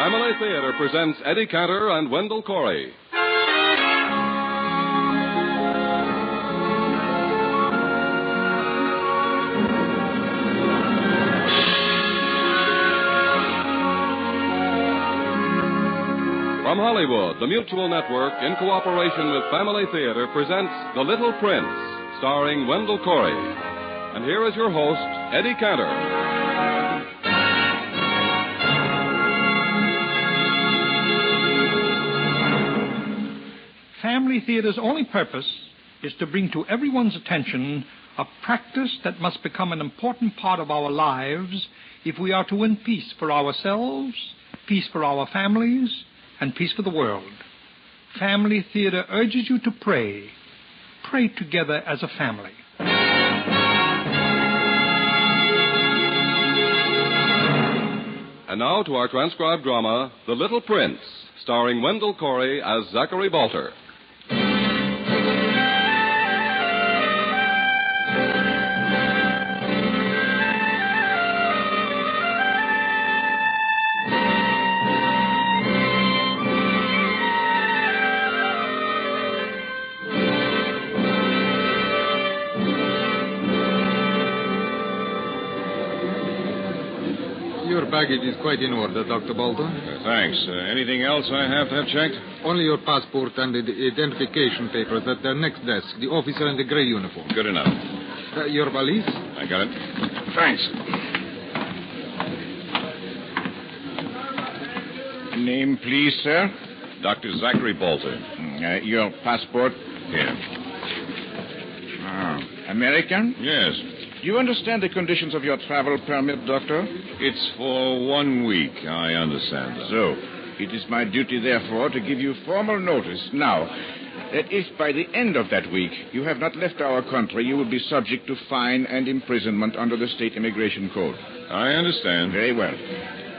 Family Theater presents Eddie Cantor and Wendell Corey. From Hollywood, the Mutual Network, in cooperation with Family Theater, presents The Little Prince, starring Wendell Corey. And here is your host, Eddie Cantor. Family Theater's only purpose is to bring to everyone's attention a practice that must become an important part of our lives if we are to win peace for ourselves, peace for our families, and peace for the world. Family Theater urges you to pray. Pray together as a family. And now to our transcribed drama, The Little Prince, starring Wendell Corey as Zachary Bolter. Your baggage is quite in order, Dr. Bolter. Thanks. Anything else I have to have checked? Only your passport and the identification papers at the next desk. The officer in the gray uniform. Good enough. Your valise? I got it. Thanks. Name, please, sir. Dr. Zachary Bolter. Your passport? Here. American? Yes. Do you understand the conditions of your travel permit, Doctor? It's for 1 week. I understand that. So, it is my duty, therefore, to give you formal notice now that if by the end of that week you have not left our country, you will be subject to fine and imprisonment under the state immigration code. I understand. Very well.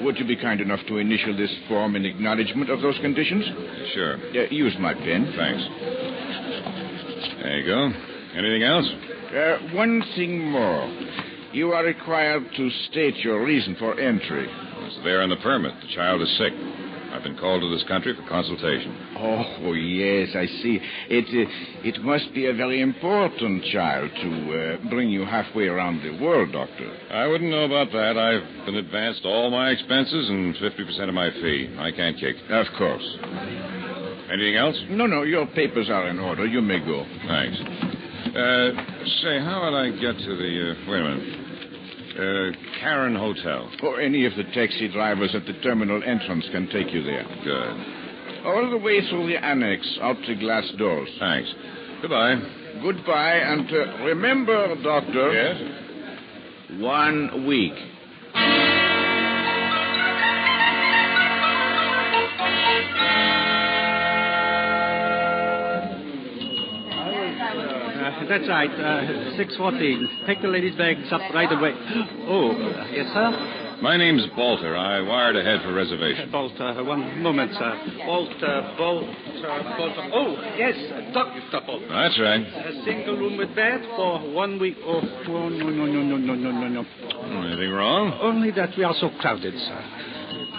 Would you be kind enough to initial this form in acknowledgement of those conditions? Sure. Use my pen. Thanks. There you go. Anything else? One thing more. You are required to state your reason for entry. It's there in the permit. The child is sick. I've been called to this country for consultation. Oh, yes, I see. It must be a very important child to bring you halfway around the world, Doctor. I wouldn't know about that. I've been advanced all my expenses and 50% of my fee. I can't kick. Of course. Anything else? No, your papers are in order. You may go. Thanks. Say, how will I get to the, wait a minute, Karen Hotel? Or any of the taxi drivers at the terminal entrance can take you there. Good. All the way through the annex, out the glass doors. Thanks. Goodbye. Goodbye, and remember, Doctor... Yes? 1 week. That's right, 6:14. Take the ladies' bags up right away. Oh, yes, sir? My name's Bolter. I wired ahead for reservation. Bolter, one moment, sir. Bolter. Oh, yes, Dr. Bolter. That's right. A single room with bed for 1 week. Oh, no. Anything wrong? Only that we are so crowded, sir.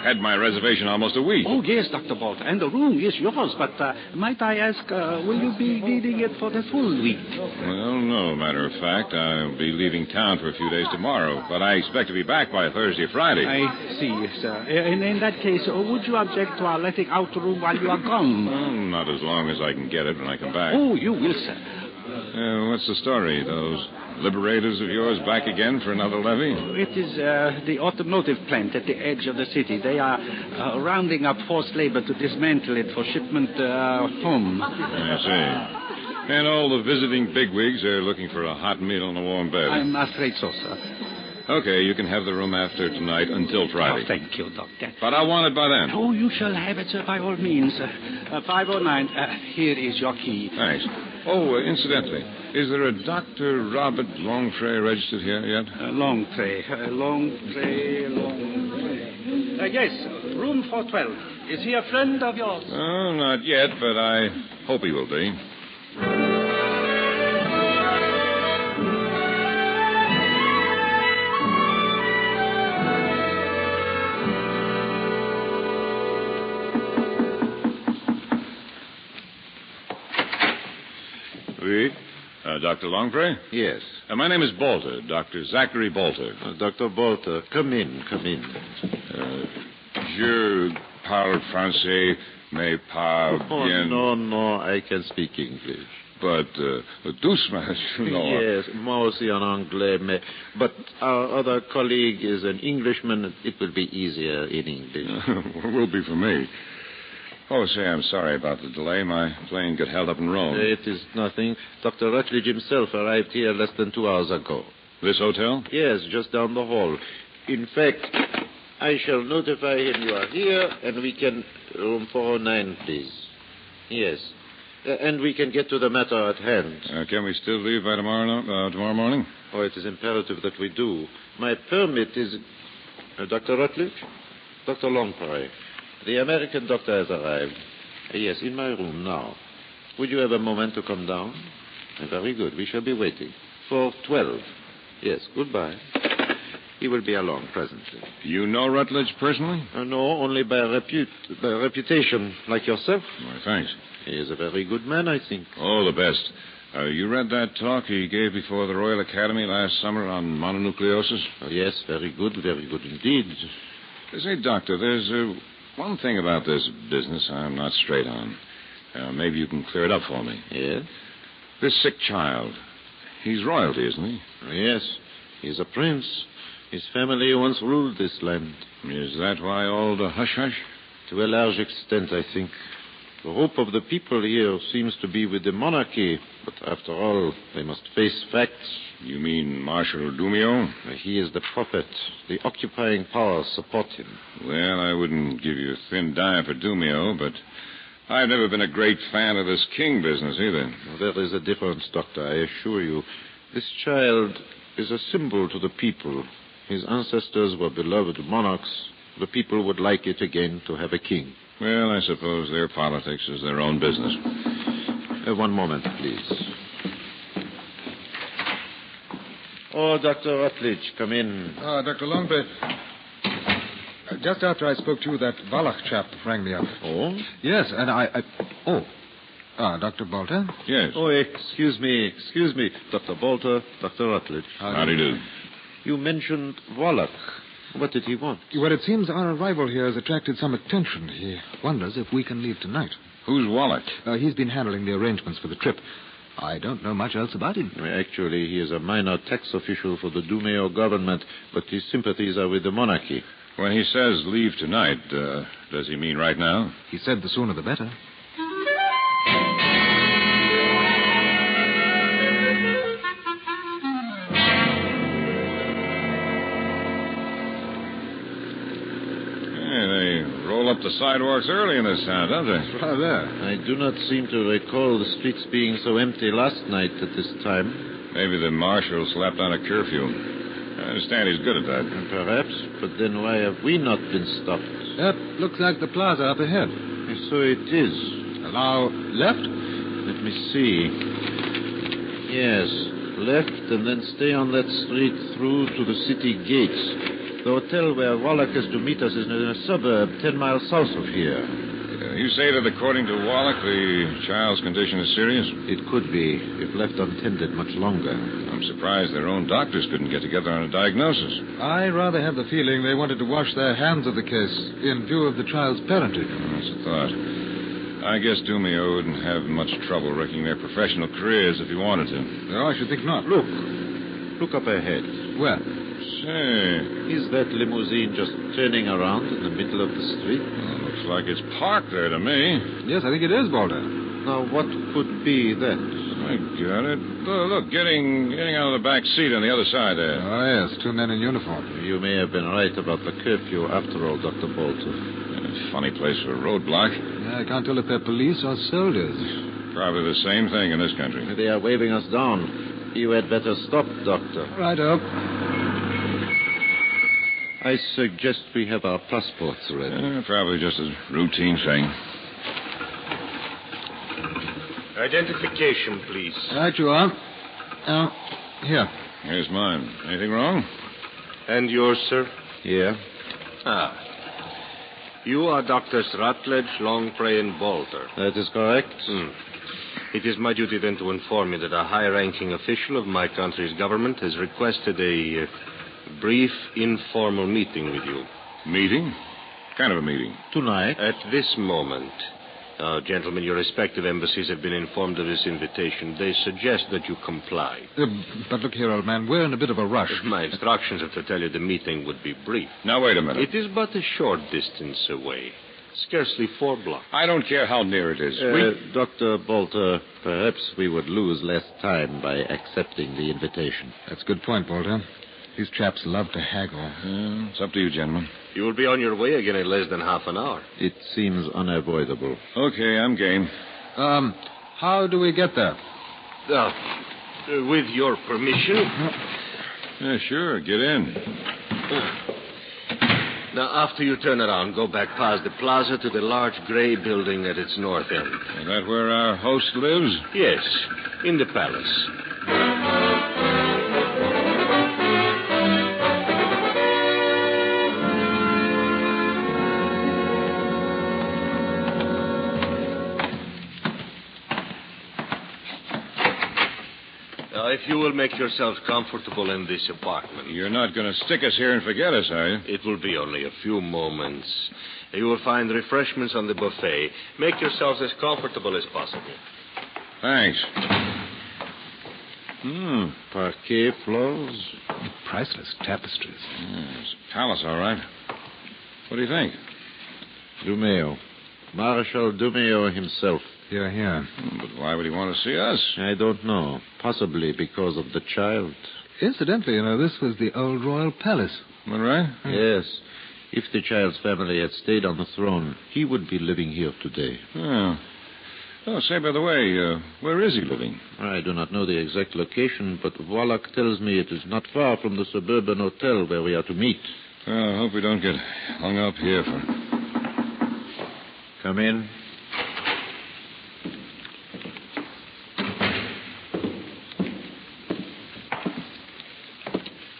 Had my reservation almost a week. Oh, yes, Dr. Bolter. And the room is yours, but might I ask, will you be needing it for the full week? Well, no, matter of fact. I'll be leaving town for a few days tomorrow, but I expect to be back by Thursday or Friday. I see, sir. In that case, would you object to our letting out the room while you are gone? Well, not as long as I can get it when I come back. Oh, you will, sir. What's the story? Those liberators of yours back again for another levy? It is the automotive plant at the edge of the city. They are rounding up forced labor to dismantle it for shipment home. I see. And all the visiting bigwigs are looking for a hot meal and a warm bed. I'm afraid so, sir. Okay, you can have the room after tonight until Friday. Oh, thank you, Doctor. But I want it by then. Oh, you shall have it, sir, by all means. 509. Here is your key. Thanks. Oh, incidentally, is there a Dr. Robert Longtray registered here yet? Longtray. Yes, room 412. Is he a friend of yours? Oh, not yet, but I hope he will be. Dr. Longpre? Yes. My name is Bolter, Dr. Zachary Bolter. Dr. Bolter, come in. Je parle français, mais pas bien. No, I can speak English. But, doucement, you know. Yes, moi aussi en anglais, but our other colleague is an Englishman. It will be easier in English. Will be for me. Oh, say, I'm sorry about the delay. My plane got held up in Rome. It is nothing. Dr. Rutledge himself arrived here less than 2 hours ago. This hotel? Yes, just down the hall. In fact, I shall notify him you are here, and we can... Room 409, please. Yes. And we can get to the matter at hand. Can we still leave by tomorrow morning? Oh, it is imperative that we do. My permit is... Dr. Rutledge? Dr. Longpre. The American doctor has arrived. Yes, in my room now. Would you have a moment to come down? Very good. We shall be waiting. For 12. Yes, goodbye. He will be along presently. You know Rutledge personally? No, only by reputation, like yourself. Why, thanks. He is a very good man, I think. Oh, the best. You read that talk he gave before the Royal Academy last summer on mononucleosis? Oh, yes, very good indeed. Say, Doctor, there's one thing about this business I'm not straight on. Maybe you can clear it up for me. Yes? This sick child, he's royalty, isn't he? Yes, he's a prince. His family once ruled this land. Is that why all the hush-hush? To a large extent, I think. The hope of the people here seems to be with the monarchy, but after all, they must face facts. You mean Marshal Dumio? He is the puppet. The occupying powers support him. Well, I wouldn't give you a thin dime for Dumio, but I've never been a great fan of this king business either. There is a difference, Doctor, I assure you. This child is a symbol to the people. His ancestors were beloved monarchs. The people would like it again to have a king. Well, I suppose their politics is their own business. One moment, please. Oh, Dr. Rutledge, come in. Dr. Longpre. Just after I spoke to you, that Wallach chap rang me up. Oh? Yes, and Dr. Bolter? Yes. Oh, excuse me. Dr. Bolter, Dr. Rutledge. How do you do? You mentioned Wallach. What did he want? Well, it seems our arrival here has attracted some attention. He wonders if we can leave tonight. Who's Wallach? He's been handling the arrangements for the trip. I don't know much else about him. Actually, he is a minor tax official for the Dumeo government, but his sympathies are with the monarchy. When he says leave tonight, does he mean right now? He said the sooner the better. Up the sidewalks early in this town, don't they? Rather. I do not seem to recall the streets being so empty last night at this time. Maybe the marshal slapped on a curfew. I understand he's good at that. Perhaps, but then why have we not been stopped? Yep, looks like the plaza up ahead. So it is. Now, left? Let me see. Yes, left and then stay on that street through to the city gates. The hotel where Wallach is to meet us is in a suburb 10 miles south of here. You say that according to Wallach, the child's condition is serious? It could be, if left untended much longer. I'm surprised their own doctors couldn't get together on a diagnosis. I rather have the feeling they wanted to wash their hands of the case in view of the child's parentage. That's a thought. I guess Dumio wouldn't have much trouble wrecking their professional careers if he wanted to. No, I should think not. Look up ahead. Where? Say. Is that limousine just turning around in the middle of the street? Well, looks like it's parked there to me. Yes, I think it is, Bolter. Now, what could be that? I got it. Look, getting out of the back seat on the other side there. Oh, yes, 2 men in uniform. You may have been right about the curfew after all, Dr. Bolter. Funny place for a roadblock. Yeah, I can't tell if they're police or soldiers. Probably the same thing in this country. They are waving us down. You had better stop, Doctor. Right-o. I suggest we have our passports ready. Probably just a routine thing. Identification, please. Right you are. Here. Here's mine. Anything wrong? And yours, sir? Here. You are Doctors Rutledge, Longpre, and Bolter. That is correct. It is my duty then to inform you that a high-ranking official of my country's government has requested a brief, informal meeting with you. Meeting? Kind of a meeting? Tonight? At this moment. Gentlemen, your respective embassies have been informed of this invitation. They suggest that you comply. But look here, old man, we're in a bit of a rush. My instructions are to tell you the meeting would be brief. Now, wait a minute. It is but a short distance away. Scarcely 4 blocks. I don't care how near it is. Dr. Bolter, perhaps we would lose less time by accepting the invitation. That's a good point, Bolter. These chaps love to haggle. It's up to you, gentlemen. You will be on your way again in less than half an hour. It seems unavoidable. Okay, I'm game. How do we get there? With your permission. Yeah, sure. Get in. Now, after you turn around, go back past the plaza to the large gray building at its north end. Is that where our host lives? Yes, in the palace. If you will make yourselves comfortable in this apartment. You're not going to stick us here and forget us, are you? It will be only a few moments. You will find refreshments on the buffet. Make yourselves as comfortable as possible. Thanks. Parquet floors. Priceless tapestries. It's a palace, all right. What do you think? Dumeo. Marshal Dumeo himself. Here. But why would he want to see us? I don't know. Possibly because of the child. Incidentally, this was the old royal palace. Am I right? Yes. If the child's family had stayed on the throne, he would be living here today. Oh. Oh, say, by the way, where is he living? I do not know the exact location, but Wallach tells me it is not far from the suburban hotel where we are to meet. Well, I hope we don't get hung up here for... Come in.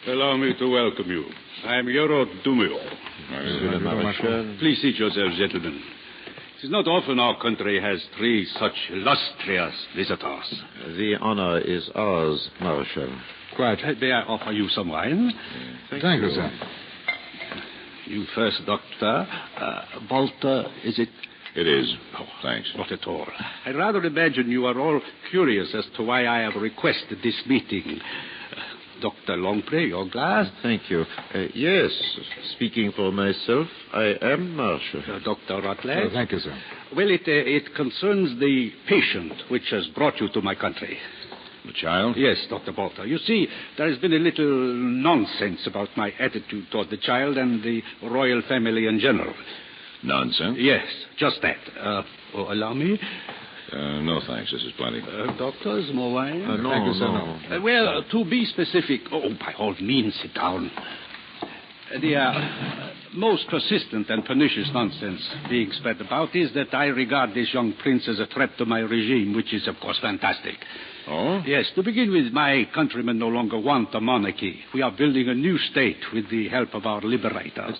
Allow me to welcome you. I am Yoro Dumeo. Please seat yourselves, gentlemen. It is not often our country has 3 such illustrious visitors. The honor is ours, Marshal. Quite. May I offer you some wine? Thank you, sir. You first, Doctor. Bolter, is it? It is. Oh, thanks. Not at all. I rather imagine you are all curious as to why I have requested this meeting. Dr. Longpre, your glass? Thank you. Yes, speaking for myself, I am Marshal. Dr. Rutledge? Thank you, sir. Well, it concerns the patient which has brought you to my country. The child? Yes, Dr. Bolter. You see, there has been a little nonsense about my attitude toward the child and the royal family in general. Nonsense? Yes, just that. Allow me? No, thanks. This is plenty. Doctors, more wine? No, Thank you, sir. no. Well, to be specific... Oh, by all means, sit down. The most persistent and pernicious nonsense being spread about is that I regard this young prince as a threat to my regime, which is, of course, fantastic. Oh? Yes, to begin with, my countrymen no longer want a monarchy. We are building a new state with the help of our liberators.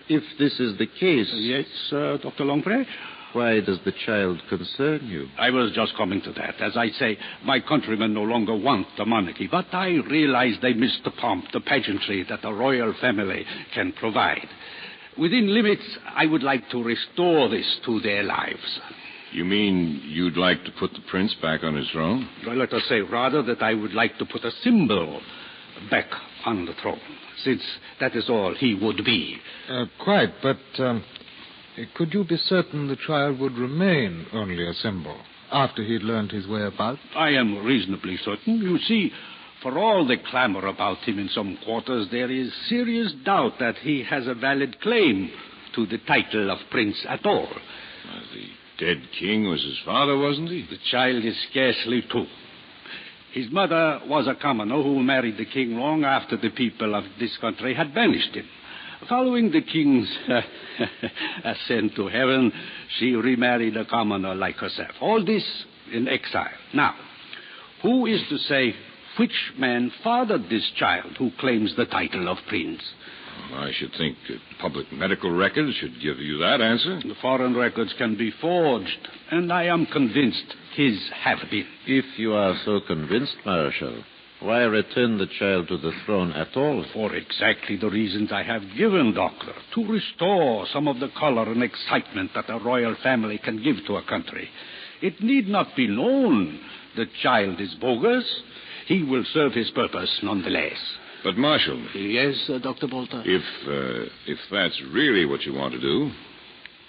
If this is the case... Yes, Dr. Longpre? Why does the child concern you? I was just coming to that. As I say, my countrymen no longer want the monarchy, but I realize they miss the pomp, the pageantry that a royal family can provide. Within limits, I would like to restore this to their lives. You mean you'd like to put the prince back on his throne? Well, let us say rather that I would like to put a symbol back on the throne, since that is all he would be. Quite, but could you be certain the child would remain only a symbol after he'd learned his way about? I am reasonably certain. You see, for all the clamor about him in some quarters, there is serious doubt that he has a valid claim to the title of prince at all. The dead king was his father, wasn't he? The child is scarcely 2. His mother was a commoner who married the king long after the people of this country had banished him. Following the king's ascent to heaven, she remarried a commoner like herself. All this in exile. Now, who is to say which man fathered this child who claims the title of prince. I should think public medical records should give you that answer. The foreign records can be forged, and I am convinced his have been. If you are so convinced, Marshal, why return the child to the throne at all? For exactly the reasons I have given, Doctor. To restore some of the color and excitement that a royal family can give to a country. It need not be known the child is bogus. He will serve his purpose nonetheless. But, Marshal... Yes, Dr. Bolter? If that's really what you want to do,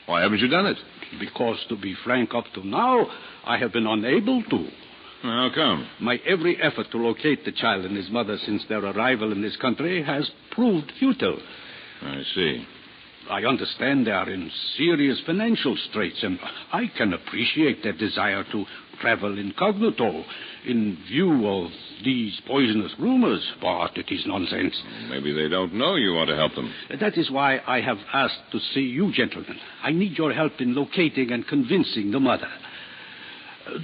why haven't you done it? Because, to be frank, up to now, I have been unable to. How come? My every effort to locate the child and his mother since their arrival in this country has proved futile. I see. I understand they are in serious financial straits, and I can appreciate their desire to travel incognito in view of these poisonous rumors, but it is nonsense. Maybe they don't know you want to help them. That is why I have asked to see you, gentlemen. I need your help in locating and convincing the mother.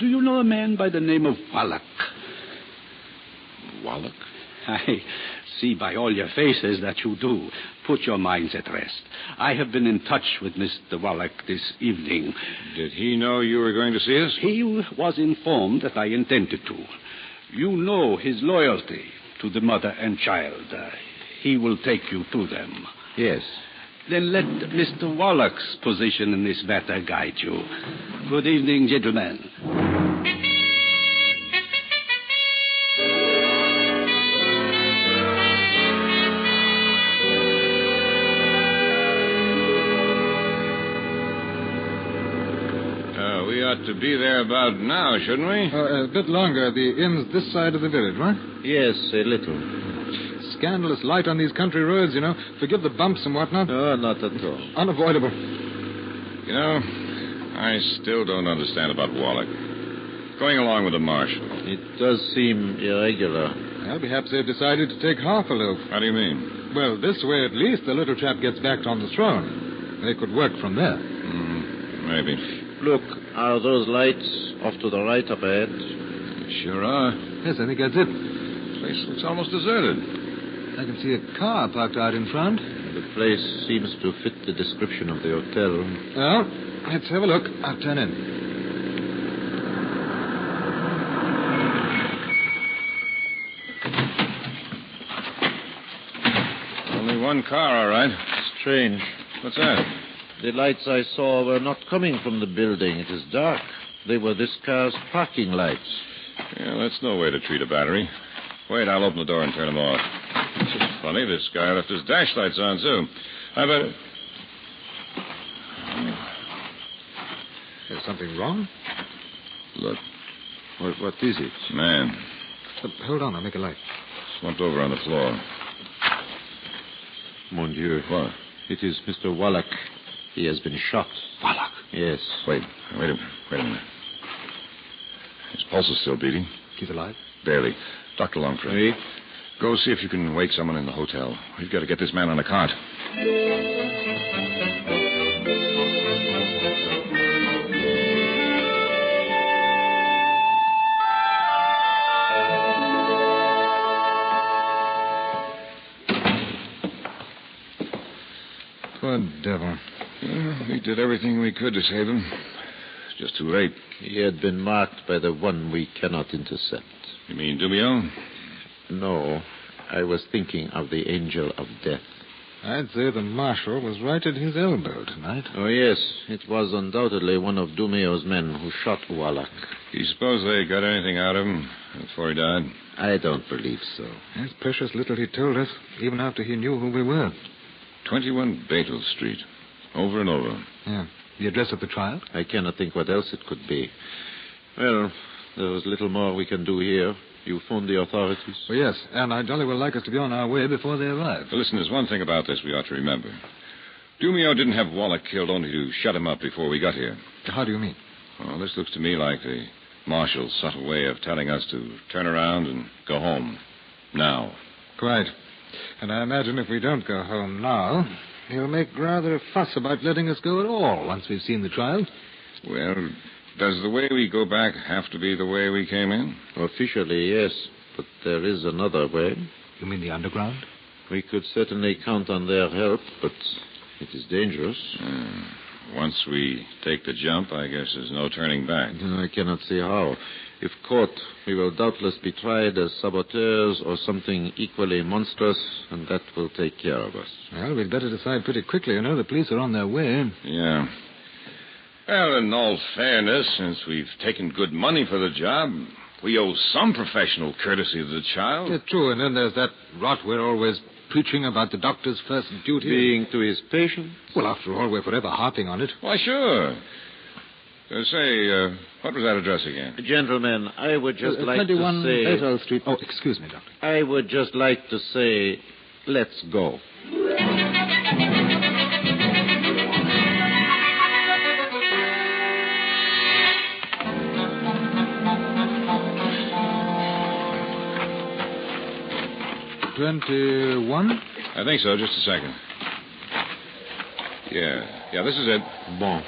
Do you know a man by the name of Wallach? Wallach? I see by all your faces that you do. Put your minds at rest. I have been in touch with Mr. Wallach this evening. Did he know you were going to see us? He was informed that I intended to. You know his loyalty to the mother and child. He will take you to them. Yes. Then let Mr. Wallach's position in this matter guide you. Good evening, gentlemen. We ought to be there about now, shouldn't we? A bit longer. The inn's this side of the village, right? Yes, a little. Scandalous light on these country roads, you know. Forgive the bumps and whatnot. No, not at all. Unavoidable. You know, I still don't understand about Wallach. Going along with the marshal. It does seem irregular. Well, perhaps they've decided to take half a loaf. How do you mean? Well, this way at least the little chap gets back on the throne. They could work from there. Maybe. Look, are those lights off to the right up ahead? Sure are. Yes, I think that's it. The place looks almost deserted. I can see a car parked out in front. The place seems to fit the description of the hotel. Well, let's have a look. I'll turn in. Only one car, all right. Strange. What's that? The lights I saw were not coming from the building. It is dark. They were this car's parking lights. Yeah, that's no way to treat a battery. Wait, I'll open the door and turn them off. It's just funny, this guy left his dash lights on, too. I better... Is something wrong? Look, What is it? man, Hold on, I'll make a light. slumped over on the floor. Mon Dieu. What? It is Mr. Wallach. He has been shot. Wallach? Yes. Wait a minute. His pulse is still beating. He's alive? Barely. Dr. Longford. Oui? Go see if you can wake someone in the hotel. We've got to get this man on a cart. Poor devil. We did everything we could to save him. It's just too late. He had been marked by the one we cannot intercept. You mean Dumio? No, I was thinking of the angel of death. I'd say the marshal was right at his elbow tonight. Oh, yes. It was undoubtedly one of Dumio's men who shot Wallach. Do you suppose they got anything out of him before he died? I don't believe so. It's precious little he told us, even after he knew who we were. 21 Betel Street. Over and over. Yeah. The address of the trial? I cannot think what else it could be. Well, there is little more we can do here. You phoned the authorities? Oh, yes, and I jolly well like us to be on our way before they arrive. Well, listen, there's one thing about this we ought to remember. Dumio didn't have Wallach killed only to shut him up before we got here. How do you mean? Well, this looks to me like the marshal's subtle way of telling us to turn around and go home. Now. Quite. And I imagine if we don't go home now, he'll make rather a fuss about letting us go at all once we've seen the trial. Well, does the way we go back have to be the way we came in? Officially, yes. but there is another way. You mean the underground? We could certainly count on their help, but it is dangerous. Once we take the jump, I guess there's no turning back. I cannot see how. If caught, we will doubtless be tried as saboteurs or something equally monstrous, and that will take care of us. Well, we'd better decide pretty quickly. You know, the police are on their way. Yeah. Well, in all fairness, since we've taken good money for the job, we owe some professional courtesy to the child. Yeah, true, and then there's that rot we're always preaching about the doctor's first duty. Being to his patient? Well, after all, we're forever harping on it. Why, sure. What was that address again? Gentlemen, I would just like 21 to say... 21 Street. Oh, excuse me, Doctor. I would just like to say, let's go. $21? I think so. Just a second. Yeah, this is it. Bon.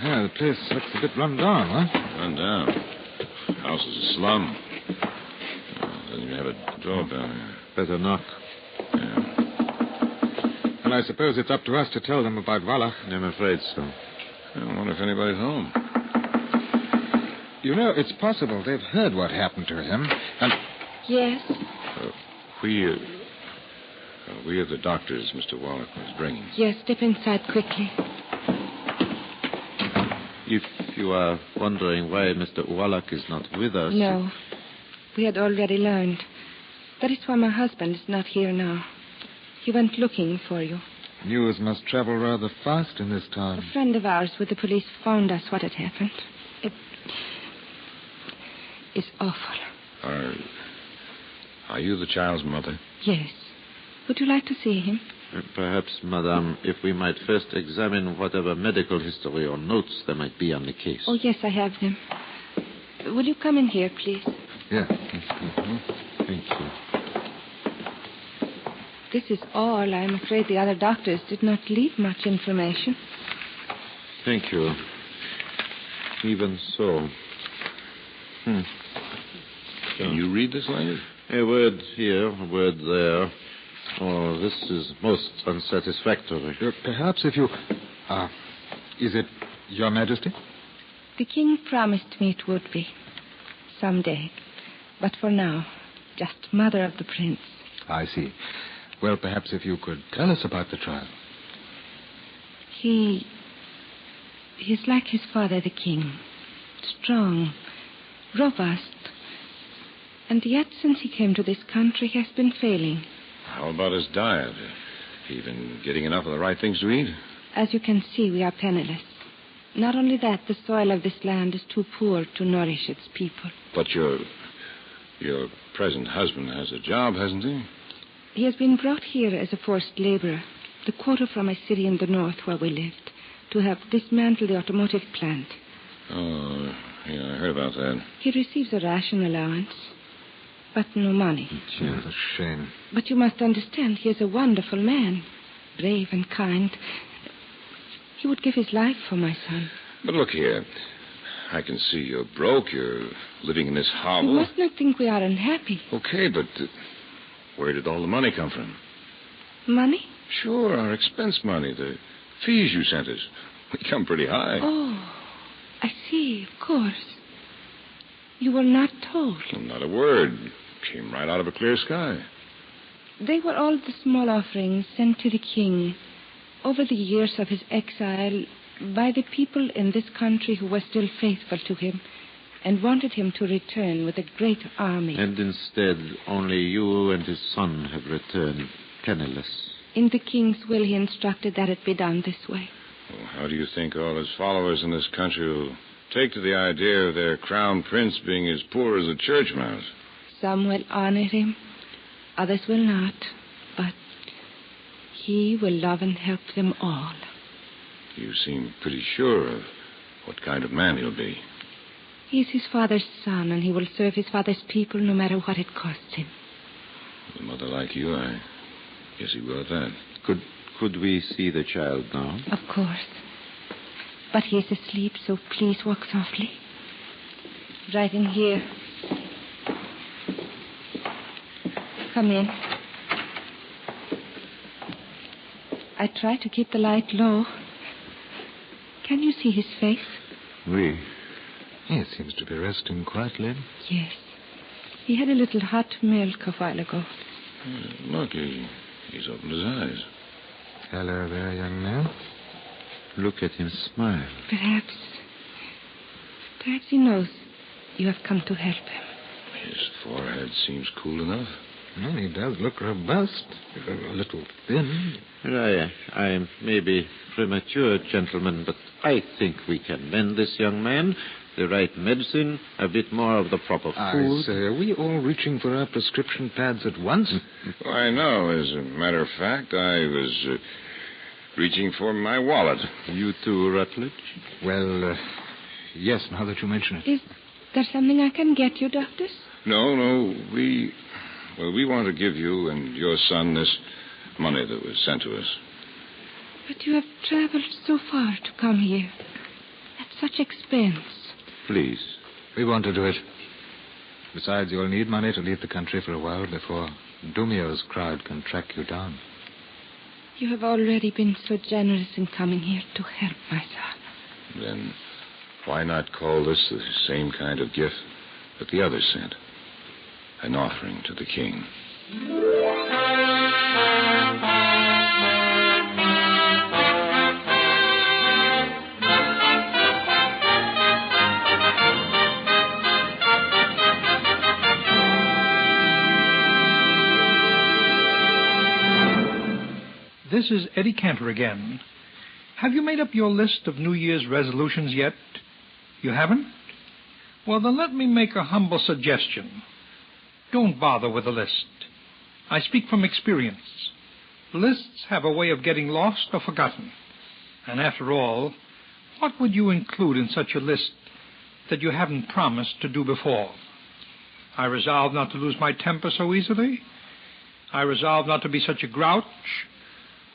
Yeah, the place looks a bit run down, huh? Run down. House is a slum. Doesn't even have a doorbell here. Better knock. Yeah. Well, I suppose it's up to us to tell them about Wallach. I'm afraid so. I wonder if anybody's home. You know, it's possible they've heard what happened to him, and... Yes? We are the doctors Mr. Wallach was bringing. Yes, step inside quickly. If you are wondering why Mr. Wallach is not with us... No. We had already learned. That is why my husband is not here now. He went looking for you. News must travel rather fast in this town. A friend of ours with the police phoned us what had happened. It is awful. Are you the child's mother? Yes. Would you like to see him? Perhaps, Madame, if we might first examine whatever medical history or notes there might be on the case. Oh, yes, I have them. Will you come in here, please? Yeah. Thank you. This is all. I'm afraid the other doctors did not leave much information. Thank you. Even so. Can you read this language? A word here, a word there. Oh, this is most unsatisfactory. Perhaps if you... is it Your Majesty? The king promised me it would be. Someday. But for now, just mother of the prince. I see. Well, perhaps if you could tell us about the trial. He is like his father, the king. Strong, robust. And yet, since he came to this country, he has been failing. How about his diet? He been getting enough of the right things to eat? As you can see, we are penniless. Not only that, the soil of this land is too poor to nourish its people. But your present husband has a job, hasn't he? He has been brought here as a forced laborer, the quota from a city in the north where we lived, to have dismantled the automotive plant. Oh, yeah, I heard about that. He receives a ration allowance, but no money. Gee, it's a shame. But you must understand, he is a wonderful man, brave and kind. He would give his life for my son. But look here. I can see you're broke. You're living in this hovel. You must not think we are unhappy. Okay, but where did all the money come from? Money? Sure, our expense money, the fees you sent us. They come pretty high. Oh, I see, of course. You were not told. Well, not a word. Came right out of a clear sky. They were all the small offerings sent to the king over the years of his exile by the people in this country who were still faithful to him and wanted him to return with a great army. And instead, only you and his son have returned penniless. In the king's will, he instructed that it be done this way. Well, how do you think all his followers in this country will take to the idea of their crown prince being as poor as a church mouse? Some will honor him, others will not, but he will love and help them all. You seem pretty sure of what kind of man he'll be. He is his father's son, and he will serve his father's people no matter what it costs him. With a mother like you, I guess he will at that. Could we see the child now? Of course. But he is asleep, so please walk softly. Right in here. Come in. I try to keep the light low. Can you see his face? Oui. He seems to be resting quietly. Yes. He had a little hot milk a while ago. Look, he's opened his eyes. Hello there, young man. Look at him smile. Perhaps he knows you have come to help him. His forehead seems cool enough. Well, he does look robust. A little thin. I may be premature, gentlemen, but I think we can mend this young man. The right medicine, a bit more of the proper food. I say, are we all reaching for our prescription pads at once? I know. As a matter of fact, I was reaching for my wallet. You too, Rutledge? Well, yes, now that you mention it. Is there something I can get you, doctors? No. We want to give you and your son this money that was sent to us. But you have traveled so far to come here. At such expense. Please. We want to do it. Besides, you'll need money to leave the country for a while before Dumio's crowd can track you down. You have already been so generous in coming here to help my son. Then why not call this the same kind of gift that the others sent? An offering to the king. This is Eddie Cantor again. Have you made up your list of New Year's resolutions yet? You haven't? Well, then let me make a humble suggestion. Don't bother with a list. I speak from experience. Lists have a way of getting lost or forgotten. And after all, what would you include in such a list that you haven't promised to do before? I resolve not to lose my temper so easily. I resolve not to be such a grouch.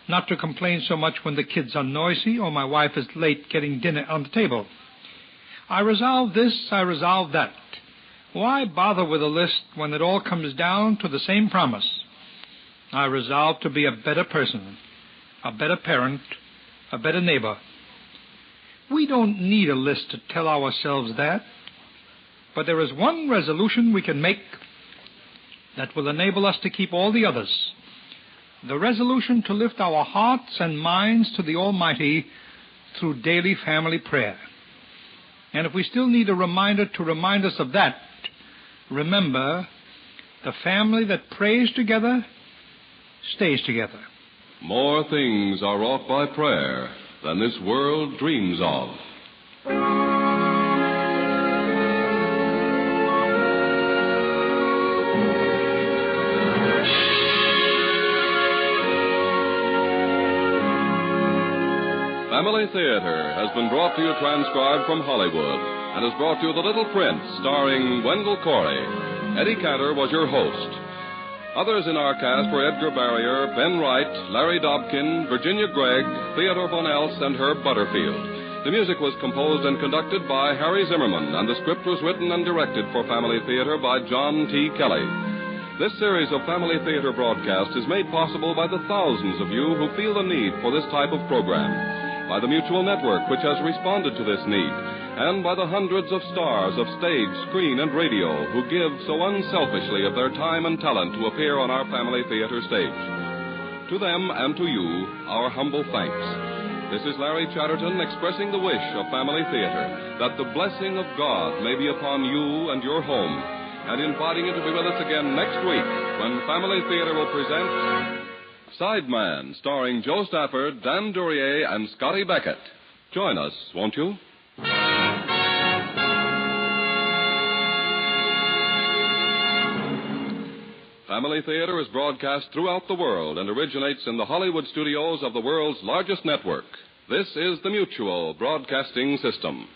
Not to complain so much when the kids are noisy or my wife is late getting dinner on the table. I resolve this, I resolve that. Why bother with a list when it all comes down to the same promise? I resolve to be a better person, a better parent, a better neighbor. We don't need a list to tell ourselves that. But there is one resolution we can make that will enable us to keep all the others. The resolution to lift our hearts and minds to the Almighty through daily family prayer. And if we still need a reminder to remind us of that, remember, the family that prays together stays together. More things are wrought by prayer than this world dreams of. Family Theater has been brought to you transcribed from Hollywood and has brought you The Little Prince, starring Wendell Corey. Eddie Cantor was your host. Others in our cast were Edgar Barrier, Ben Wright, Larry Dobkin, Virginia Gregg, Theodore Von Elst, and Herb Butterfield. The music was composed and conducted by Harry Zimmerman, and the script was written and directed for Family Theater by John T. Kelly. This series of Family Theater broadcasts is made possible by the thousands of you who feel the need for this type of program, by the Mutual Network, which has responded to this need, and by the hundreds of stars of stage, screen, and radio who give so unselfishly of their time and talent to appear on our Family Theater stage. To them and to you, our humble thanks. This is Larry Chatterton expressing the wish of Family Theater that the blessing of God may be upon you and your home, and inviting you to be with us again next week when Family Theater will present Sideman, starring Joe Stafford, Dan Duryea, and Scotty Beckett. Join us, won't you? Family Theater is broadcast throughout the world and originates in the Hollywood studios of the world's largest network. This is the Mutual Broadcasting System.